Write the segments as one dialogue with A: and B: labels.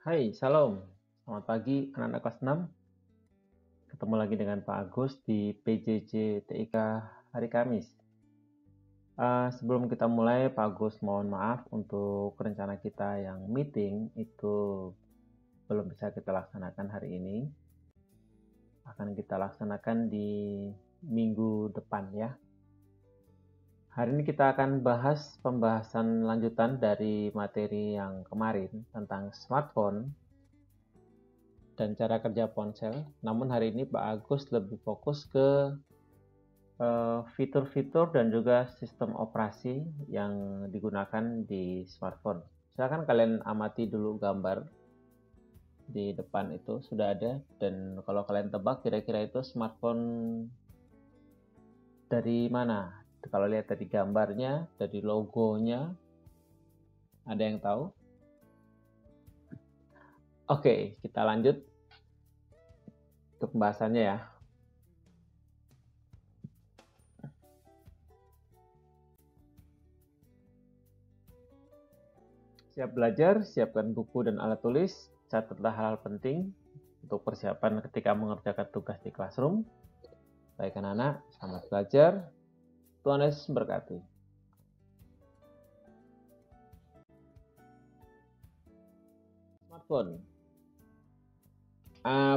A: Hai, salam. Selamat pagi anak-anak kelas 6. Ketemu lagi dengan Pak Agus di PJJ TIK hari Kamis. Sebelum kita mulai, Pak Agus mohon maaf untuk rencana kita yang meeting itu belum bisa kita laksanakan hari ini. Akan kita laksanakan di minggu depan ya. Hari ini kita akan bahas pembahasan lanjutan dari materi yang kemarin tentang smartphone dan cara kerja ponsel. Namun hari ini Pak Agus lebih fokus ke fitur-fitur dan juga sistem operasi yang digunakan di smartphone. Silakan kalian amati dulu gambar di depan itu sudah ada, dan kalau kalian tebak kira-kira itu smartphone dari mana? Kalau lihat dari gambarnya, dari logonya, ada yang tahu? Oke, kita lanjut ke pembahasannya ya. Siap belajar, siapkan buku dan alat tulis, catatlah hal-hal penting untuk persiapan ketika mengerjakan tugas di classroom. Baik anak-anak, selamat belajar. Tuhan Yesus memberkati. Smartphone.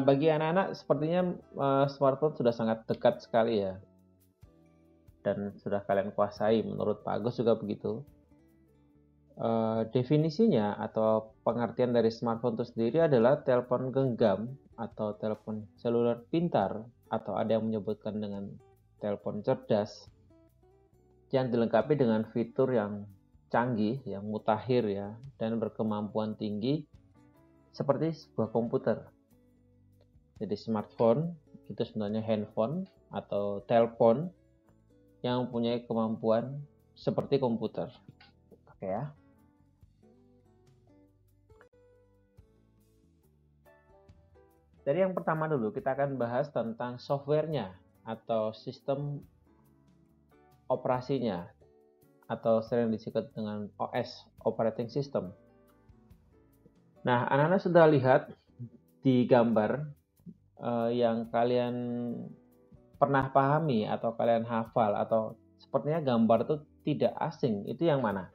A: Bagi anak-anak sepertinya smartphone sudah sangat dekat sekali ya. Dan sudah kalian kuasai, menurut Pak Agus juga begitu. Definisinya atau pengertian dari smartphone itu sendiri adalah telepon genggam atau telepon seluler pintar, atau ada yang menyebutkan dengan telepon cerdas, yang dilengkapi dengan fitur yang canggih, yang mutakhir ya, dan berkemampuan tinggi seperti sebuah komputer. Jadi smartphone itu sebenarnya handphone atau telepon yang mempunyai kemampuan seperti komputer. Oke ya. Dari yang pertama dulu, kita akan bahas tentang softwarenya atau sistem operasinya, atau sering disebut dengan OS, Operating System. Nah, anak-anak sudah lihat di gambar yang kalian pernah pahami atau kalian hafal, atau sepertinya gambar itu tidak asing, itu yang mana?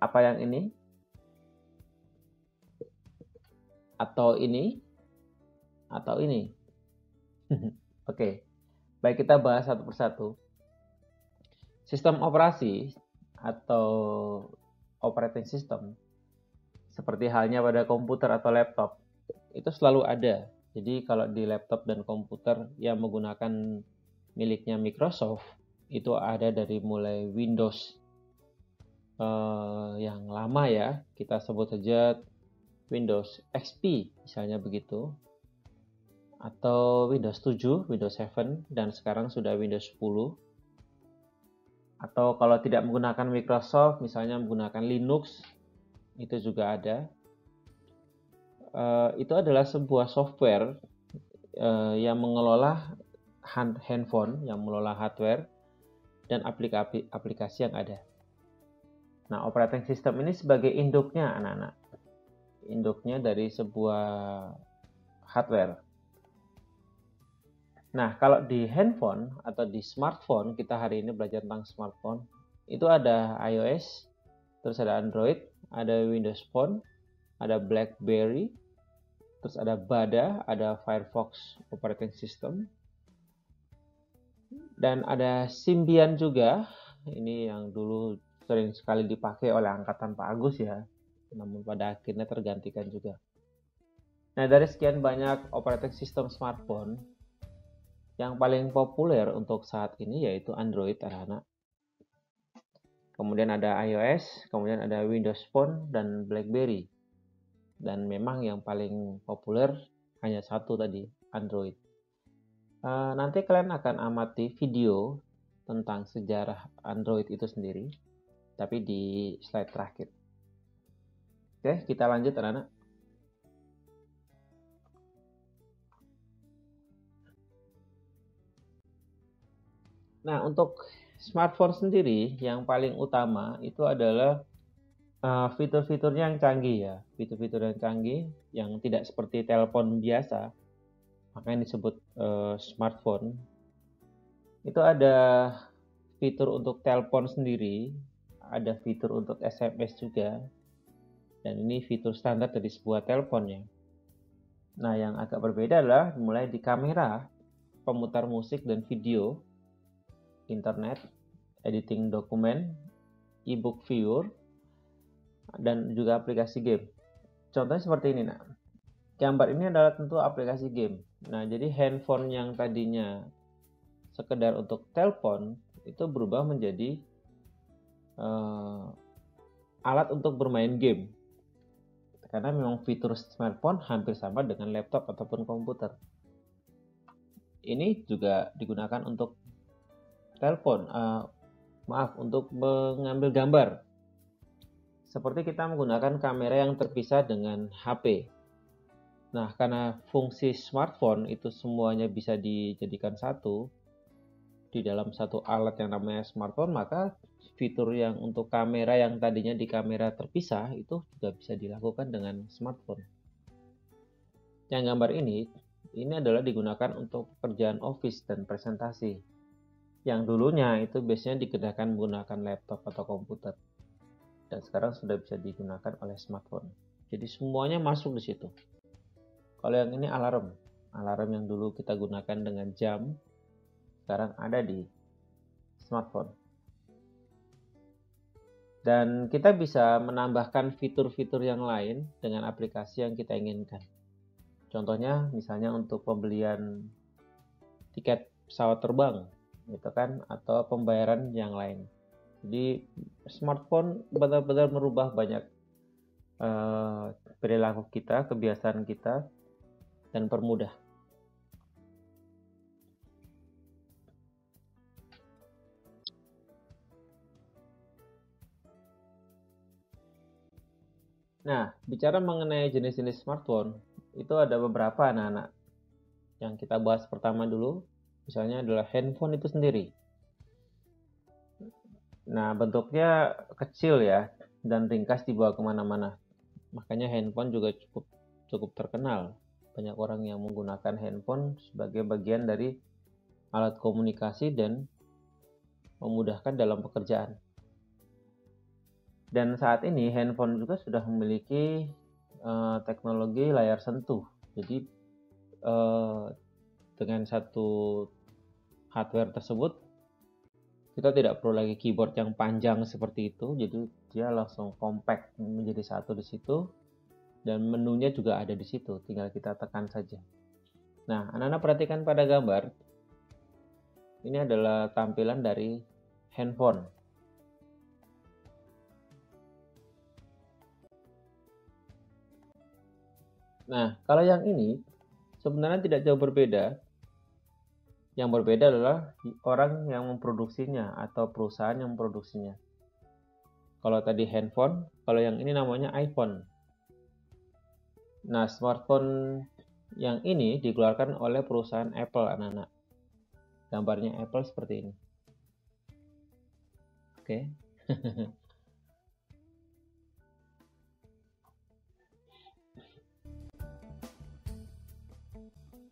A: Apa yang ini? Atau ini? Atau ini? Oke, baik, kita bahas satu persatu. Sistem operasi atau operating system, seperti halnya pada komputer atau laptop, itu selalu ada. Jadi kalau di laptop dan komputer yang menggunakan miliknya Microsoft, itu ada dari mulai Windows yang lama ya, kita sebut saja Windows XP misalnya begitu, atau Windows 7, Windows 7, dan sekarang sudah Windows 10. Atau kalau tidak menggunakan Microsoft, misalnya menggunakan Linux, itu juga ada. Itu adalah sebuah software yang mengelola handphone, yang mengelola hardware dan aplikasi yang ada. Nah, operating system ini sebagai induknya anak-anak. Induknya dari sebuah hardware. Nah, kalau di handphone atau di smartphone, kita hari ini belajar tentang smartphone, itu ada iOS, terus ada Android, ada Windows Phone, ada BlackBerry, terus ada Bada, ada Firefox Operating System, dan ada Symbian juga. Ini yang dulu sering sekali dipakai oleh angkatan Pak Agus ya, namun pada akhirnya tergantikan juga. Nah, dari sekian banyak operating system smartphone, yang paling populer untuk saat ini yaitu Android anak-anak. Kemudian ada iOS, kemudian ada Windows Phone dan BlackBerry. Dan memang yang paling populer hanya satu tadi, Android. Nanti kalian akan amati video tentang sejarah Android itu sendiri, tapi di slide terakhir. Oke, kita lanjut anak-anak. Nah, untuk smartphone sendiri yang paling utama itu adalah fitur-fiturnya yang canggih ya, fitur-fitur yang canggih yang tidak seperti telepon biasa, makanya disebut smartphone. Itu ada fitur untuk telepon sendiri, ada fitur untuk SMS juga, dan ini fitur standar dari sebuah telepon ya. Nah, yang agak berbeda adalah mulai di kamera, pemutar musik dan video, internet, editing dokumen, e-book viewer, dan juga aplikasi game. Contohnya seperti ini, nah. Gambar ini adalah tentu aplikasi game. Nah, jadi handphone yang tadinya sekedar untuk telepon itu berubah menjadi alat untuk bermain game. Karena memang fitur smartphone hampir sama dengan laptop ataupun komputer. Ini juga digunakan untuk telepon, untuk mengambil gambar. Seperti kita menggunakan kamera yang terpisah dengan HP. Nah, karena fungsi smartphone itu semuanya bisa dijadikan satu di dalam satu alat yang namanya smartphone, maka fitur yang untuk kamera yang tadinya di kamera terpisah itu juga bisa dilakukan dengan smartphone. Yang gambar ini adalah digunakan untuk pekerjaan office dan presentasi. Yang dulunya itu biasanya digunakan menggunakan laptop atau komputer. Dan sekarang sudah bisa digunakan oleh smartphone. Jadi semuanya masuk di situ. Kalau yang ini alarm yang dulu kita gunakan dengan jam, sekarang ada di smartphone. Dan kita bisa menambahkan fitur-fitur yang lain dengan aplikasi yang kita inginkan. Contohnya misalnya untuk pembelian tiket pesawat terbang, gitu kan, atau pembayaran yang lain. Jadi smartphone benar-benar merubah banyak perilaku kita, kebiasaan kita, dan permudah. Nah, bicara mengenai jenis-jenis smartphone, itu ada beberapa anak-anak. Yang kita bahas pertama dulu, misalnya adalah handphone itu sendiri. Nah, bentuknya kecil ya, dan ringkas dibawa kemana-mana. Makanya handphone juga cukup terkenal. Banyak orang yang menggunakan handphone sebagai bagian dari alat komunikasi dan memudahkan dalam pekerjaan. Dan saat ini handphone juga sudah memiliki teknologi layar sentuh. Jadi dengan satu hardware tersebut kita tidak perlu lagi keyboard yang panjang seperti itu, jadi dia langsung compact menjadi satu di situ, dan menunya juga ada di situ, tinggal kita tekan saja. Nah, anak-anak perhatikan pada gambar, ini adalah tampilan dari handphone. Nah, kalau yang ini sebenarnya tidak jauh berbeda. Yang berbeda adalah orang yang memproduksinya atau perusahaan yang memproduksinya. Kalau tadi handphone, kalau yang ini namanya iPhone. Nah, smartphone yang ini dikeluarkan oleh perusahaan Apple, anak-anak. Gambarnya Apple seperti ini. Oke.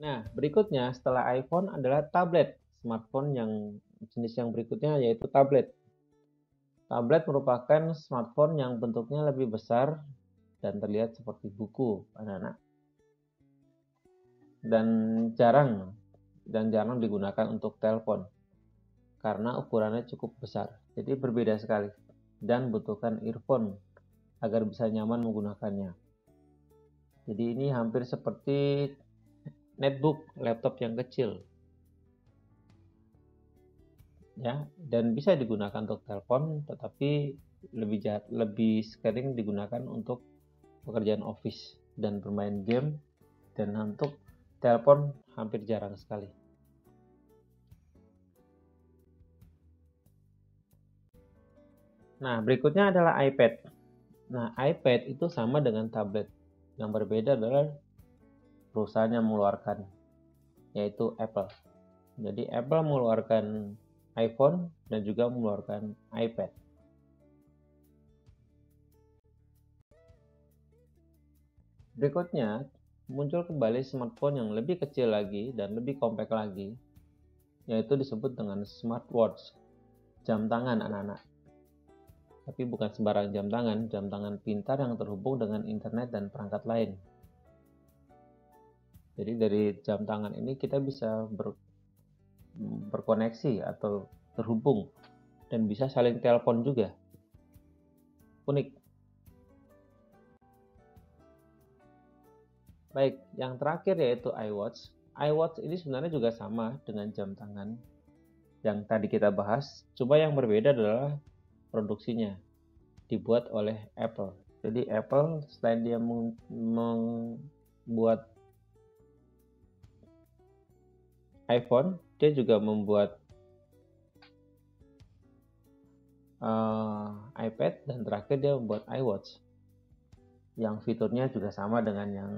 A: Nah, berikutnya setelah iPhone adalah tablet. Smartphone yang jenis yang berikutnya yaitu tablet. Tablet merupakan smartphone yang bentuknya lebih besar dan terlihat seperti buku, anak-anak. Dan jarang digunakan untuk telepon karena ukurannya cukup besar. Jadi berbeda sekali dan butuhkan earphone agar bisa nyaman menggunakannya. Jadi ini hampir seperti netbook, laptop yang kecil. Ya, dan bisa digunakan untuk telepon, tetapi lebih sering digunakan untuk pekerjaan office dan bermain game, dan untuk telepon hampir jarang sekali. Nah, berikutnya adalah iPad. Nah, iPad itu sama dengan tablet. Yang berbeda adalah perusahaan yang mengeluarkan, yaitu Apple. Jadi Apple mengeluarkan iPhone dan juga mengeluarkan iPad. Berikutnya, muncul kembali smartphone yang lebih kecil lagi dan lebih kompak lagi, yaitu disebut dengan smartwatch, jam tangan anak-anak. Tapi bukan sembarang jam tangan pintar yang terhubung dengan internet dan perangkat lain. Jadi dari jam tangan ini kita bisa berkoneksi atau terhubung dan bisa saling telepon juga. Unik. Baik, yang terakhir yaitu iWatch. iWatch ini sebenarnya juga sama dengan jam tangan yang tadi kita bahas, cuma yang berbeda adalah produksinya, dibuat oleh Apple. Jadi Apple selain dia membuat iPhone, dia juga membuat iPad, dan terakhir dia membuat iWatch yang fiturnya juga sama dengan yang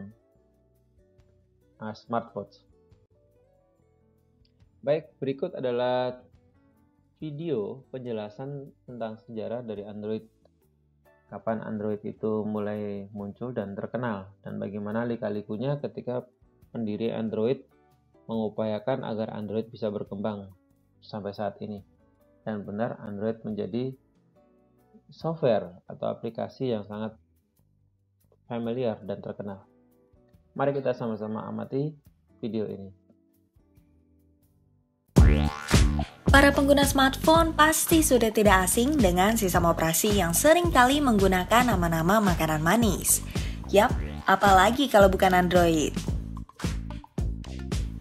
A: smartwatch. Baik, berikut adalah video penjelasan tentang sejarah dari Android. Kapan Android itu mulai muncul dan terkenal, dan bagaimana lika-likunya ketika pendiri Android mengupayakan agar Android bisa berkembang sampai saat ini. Dan benar, Android menjadi software atau aplikasi yang sangat familiar dan terkenal. Mari kita sama-sama amati video ini.
B: Para pengguna smartphone pasti sudah tidak asing dengan sistem operasi yang sering kali menggunakan nama-nama makanan manis. Yap, apalagi kalau bukan Android.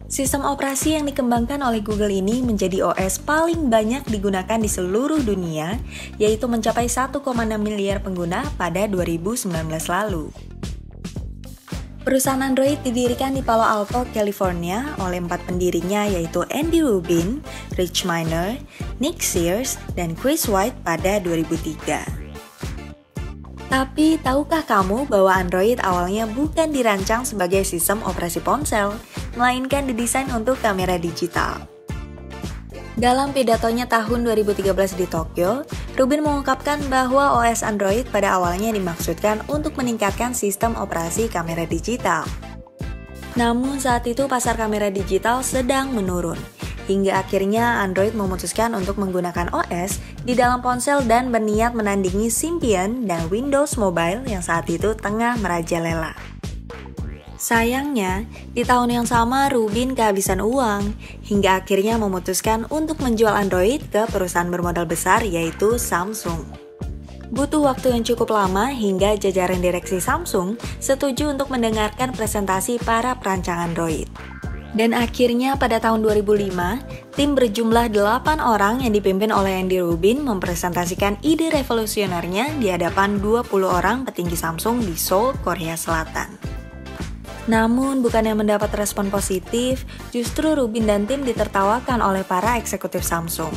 B: Sistem operasi yang dikembangkan oleh Google ini menjadi OS paling banyak digunakan di seluruh dunia, yaitu mencapai 1,6 miliar pengguna pada 2019 lalu. Perusahaan Android didirikan di Palo Alto, California oleh 4 pendirinya yaitu Andy Rubin, Rich Miner, Nick Sears, dan Chris White pada 2003. Tapi tahukah kamu bahwa Android awalnya bukan dirancang sebagai sistem operasi ponsel, melainkan didesain untuk kamera digital? Dalam pidatonya tahun 2013 di Tokyo, Rubin mengungkapkan bahwa OS Android pada awalnya dimaksudkan untuk meningkatkan sistem operasi kamera digital. Namun saat itu pasar kamera digital sedang menurun, hingga akhirnya Android memutuskan untuk menggunakan OS di dalam ponsel dan berniat menandingi Symbian dan Windows Mobile yang saat itu tengah merajalela. Sayangnya, di tahun yang sama Rubin kehabisan uang, hingga akhirnya memutuskan untuk menjual Android ke perusahaan bermodal besar yaitu Samsung. Butuh waktu yang cukup lama hingga jajaran direksi Samsung setuju untuk mendengarkan presentasi para perancang Android. Dan akhirnya pada tahun 2005, tim berjumlah 8 orang yang dipimpin oleh Andy Rubin mempresentasikan ide revolusionernya di hadapan 20 orang petinggi Samsung di Seoul, Korea Selatan. Namun bukannya mendapat respon positif, justru Rubin dan tim ditertawakan oleh para eksekutif Samsung.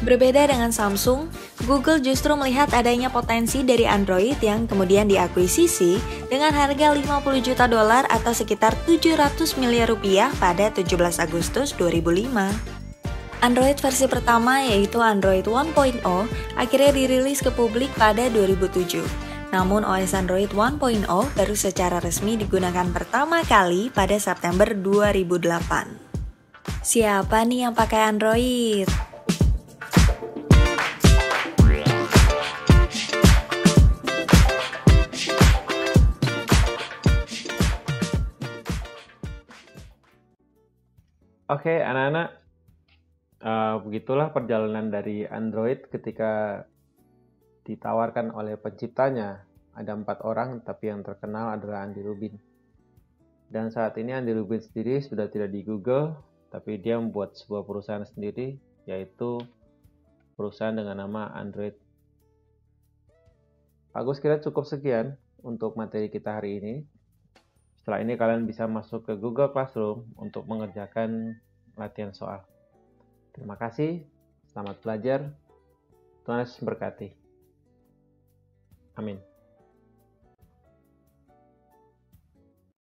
B: Berbeda dengan Samsung, Google justru melihat adanya potensi dari Android yang kemudian diakuisisi dengan harga 50 juta dolar atau sekitar 700 miliar rupiah pada 17 Agustus 2005. Android versi pertama yaitu Android 1.0 akhirnya dirilis ke publik pada 2007. Namun OS Android 1.0 baru secara resmi digunakan pertama kali pada September 2008. Siapa nih yang pakai Android?
A: Oke, anak-anak, begitulah perjalanan dari Android ketika ditawarkan oleh penciptanya. Ada 4 orang, tapi yang terkenal adalah Andy Rubin. Dan saat ini Andy Rubin sendiri sudah tidak di Google, tapi dia membuat sebuah perusahaan sendiri, yaitu perusahaan dengan nama Android. Agus, kira cukup sekian untuk materi kita hari ini. Setelah ini kalian bisa masuk ke Google Classroom untuk mengerjakan latihan soal. Terima kasih, selamat belajar, Tuhan Yesus berkati. Amin.